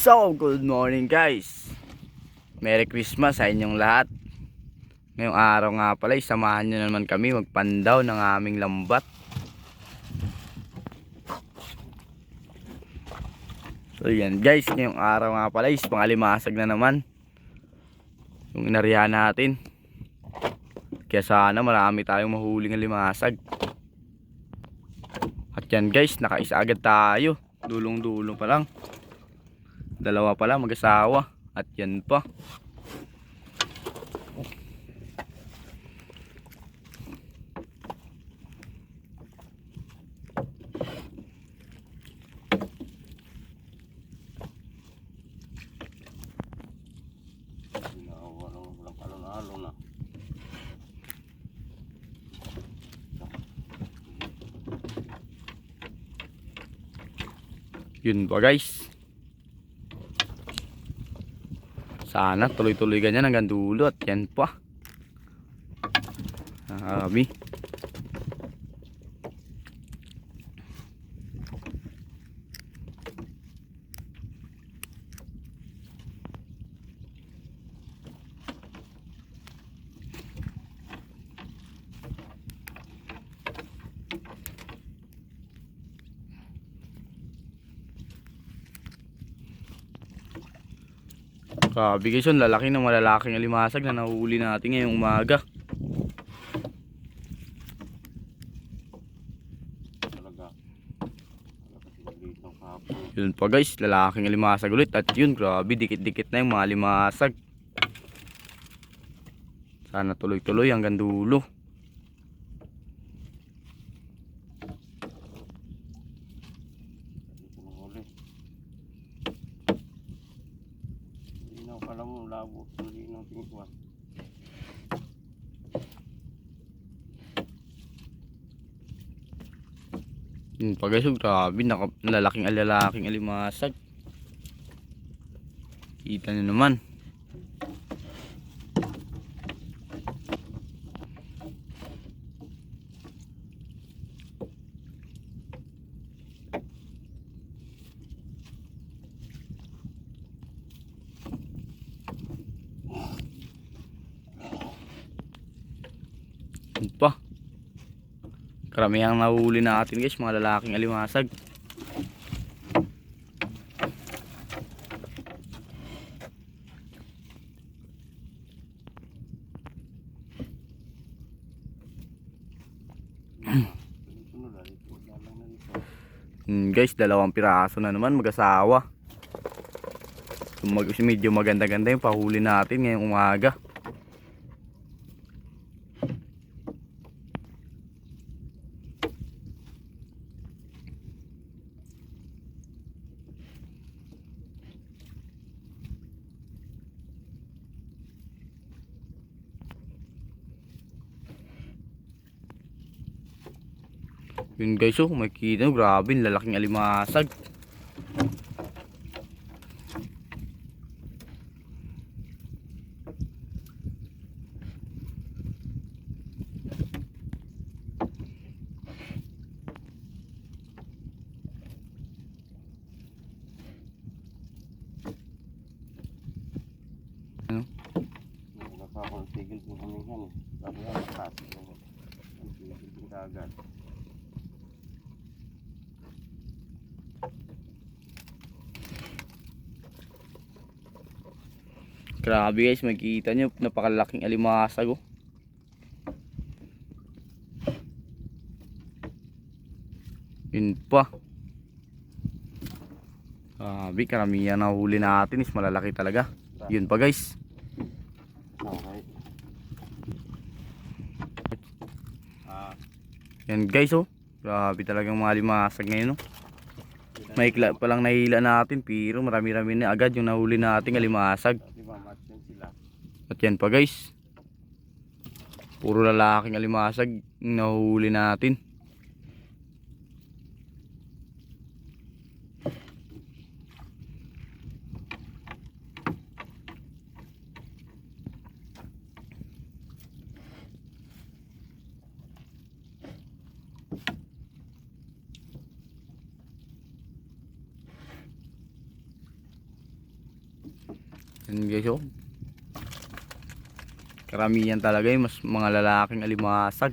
So, good morning guys. Merry Christmas sa inyong lahat. Ngayong araw nga pala, samahan nyo naman kami magpandaw ng aming lambat. So yan guys, ngayong araw nga pala is pangalimasag na naman yung inarihan natin. Kaya sana marami tayong mahuling alimasag. At yan guys, nakaisa agad tayo. Dulong-dulong pa lang. Dalawa pala mag-asawa. At yan pa. Yun pa guys. Sana tuloy-tuloy ganyan hanggang dulo. At yan pa. Kami. Grabe guys yun, lalaki ng malalaking alimasag na nahuli natin ngayong umaga. Yun pa guys, lalaking alimasag ulit. At yun, grabe, dikit-dikit na yung mga alimasag. Sana tuloy-tuloy hanggang dulo. Yun pa guys, grabe, lalaking alimasag. Kita nyo naman. Yun pa. Karamihang nahuli natin guys, mga lalaking alimasag. Guys, dalawang piraso na naman mag-asawa. Medyo maganda-ganda yung pahuli natin ngayong umaga. Yun guys, oh, makikita nyo, grabe, lalaking alimasag. Ano? Wala pa akong tigil kung kamihan eh. Sabi nga, makasig ako. Ang tigil din kaagad. Grabe guys, makikita nyo, napakalaking alimasag, oh. Yun pa. Grabe, karamihan na huli natin is malalaki talaga. Yun pa guys. Okay. Yan guys, oh. Grabe talagang mga alimasag ngayon, oh. Maikla pa lang nahila natin, pero marami-rami na agad yung nahuli nating alimasag. At yan pa guys. Puro lalaking alimasag yung nahuli natin. Yan guys oh. Karamihan talaga yung mas mga lalaking alimasag.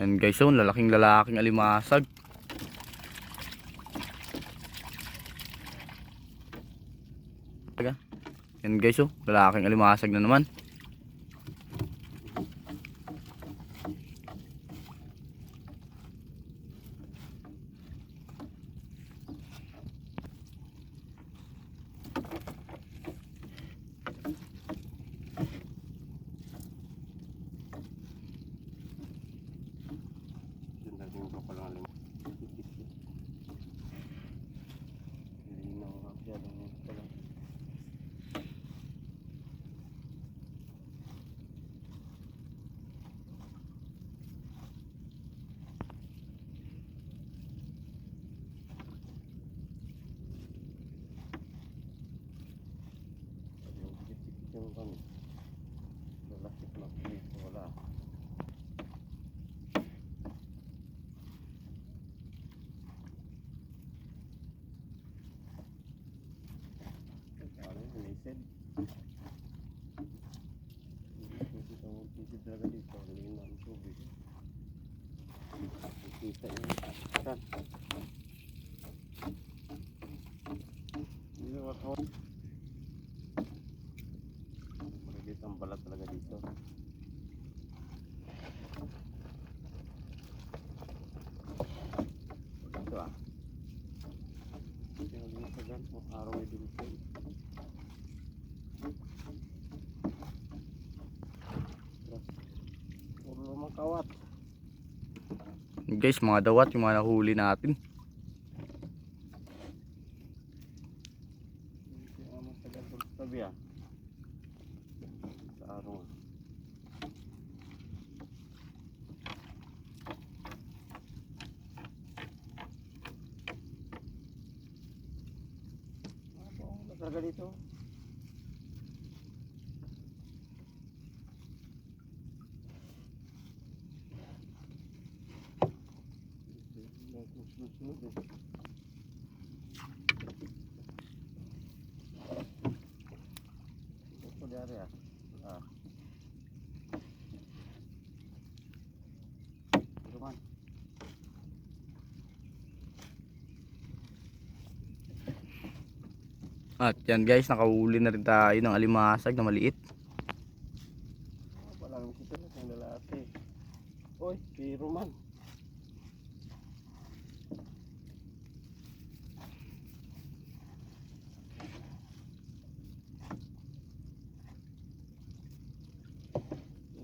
Yan guys oh, lalaking alimasag. Yan guys oh, lalaking alimasag na naman. Yun lang yung kapalangalim. Hindi na ako masyado ng pala. Yung sikit-sikit yung kami. Lalaki na dito, wala. Ano yung lised? Lised talaga dito. Hindi na ang tubig. Kita yung kan. Hindi na makawal. Magigit ang balat talaga dito. Ito ah. Ito yung masagan. Araw ay dito. Puro makawat. Guys, mga dawat yung mga nahuli natin. Ito yung masagan sa tabi ah. Sa araw. Ano talaga dito? Sunod eh. Ito dari ah. Ah. Ito man. At yan guys, nakahuli na rin tayo ng alimasag na maliit. Walang kita na ng lalaki. Oy, piro man.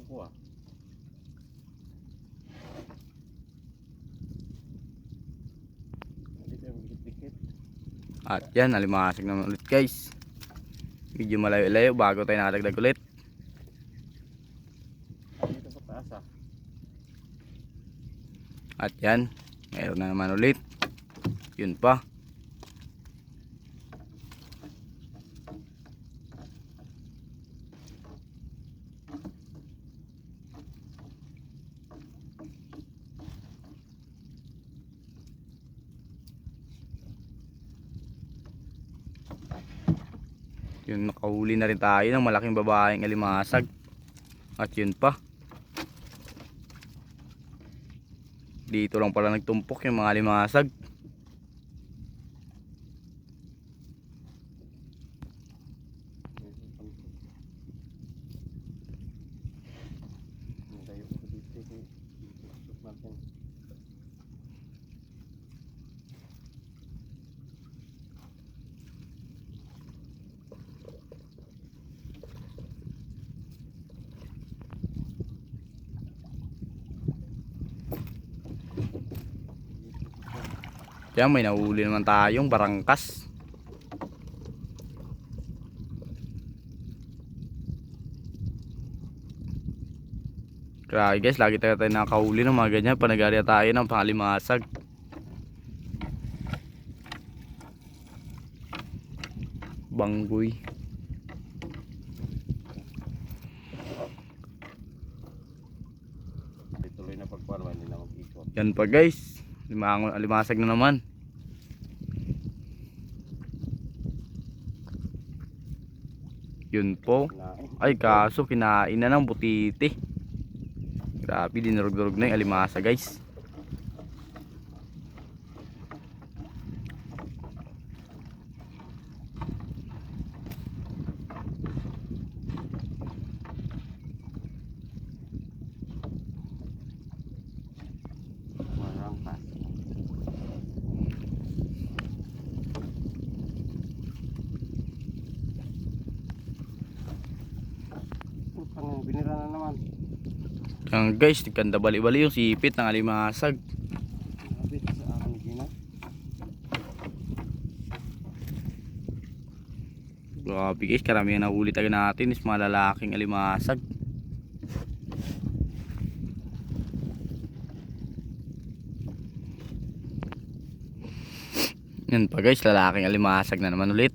Upo ah. Hindi tayo magdikit-dikit. At yan, alimasag naman ulit guys. Medyo malayo-layo bago tayo nakadagdag ulit. Dito pa taas ah. At yan, mayroon na naman ulit. Yun pa. Yun, nakahuli na rin tayo ng malaking babaeng alimasag. At yun pa. Dito lang pala nagtumpok yung mga alimasag. Tayo ko dito eh. Dito natin. Kaya may nahuli naman tayong barangkas. Grabe guys, lagi tayo nakahuli ng mga ganyan. Panagari tayo ng pangalimasag. banggoy. Tuloy na pagparma, hindi na mag-ikot. Yan pa guys, alimasag na naman. Yun po. Ay kaso kinain na ng butiti. Grabe, dinurog-durog na yung alimasa guys. Marangkas. Pang binira na naman. Yan guys, nagkanda bali-bali yung sipit ng alimasag. Grabe sa akin gina. Grabe guys, karamihan na huli tayo natin is mga lalaking alimasag. Yan pa guys, lalaking alimasag na naman ulit.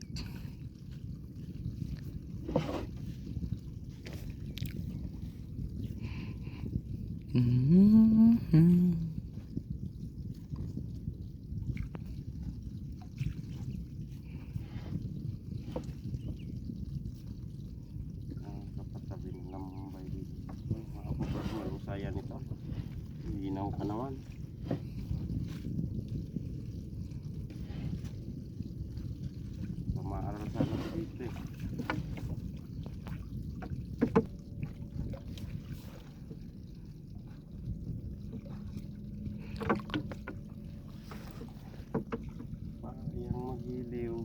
Kapatabi ng lambay dito. Makapagod malusaya nito. Hinaw ka naman. Pamaaral sana dito eh. Parang magiliw.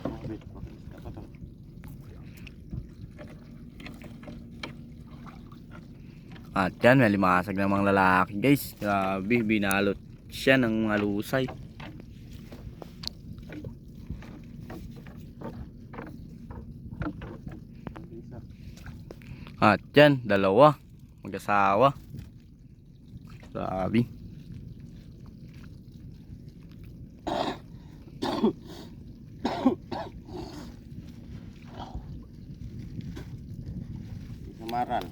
Mabit pa. Dapat ito. At yan, may limasag ng mga lalaki guys. Grabe, binalot siya ng mga lusay. Isa. At yan, dalawa. Mag-asawa. Grabe. Isa maral.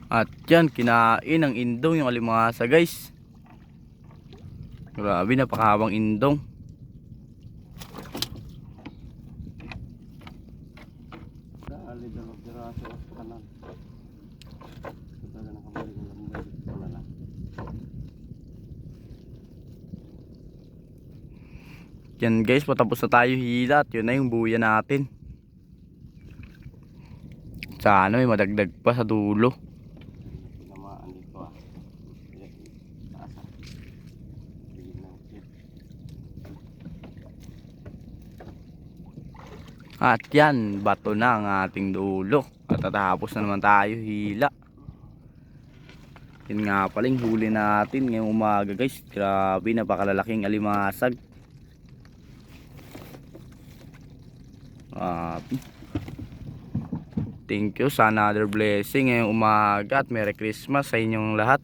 At yan, kinain ng indong yung alimasa guys. Grabe, napakahabang indong. Dali dalawang piraso sa kanan. Ito na nakabalik ng lambay. Ito na lang. Yan guys, patapos na tayo hila at yun na yung buya natin. Sana may madagdag pa sa dulo. Tinamaan dito ah. Taas ah. Sige na. At yan, bato na ang ating dulo. At tatapos na naman tayo hila. Yun nga paling huli natin ngayong umaga guys. Grabe, napakalalaking alimasag. Thank you sa another blessing ngayong umaga at Merry Christmas sa inyong lahat.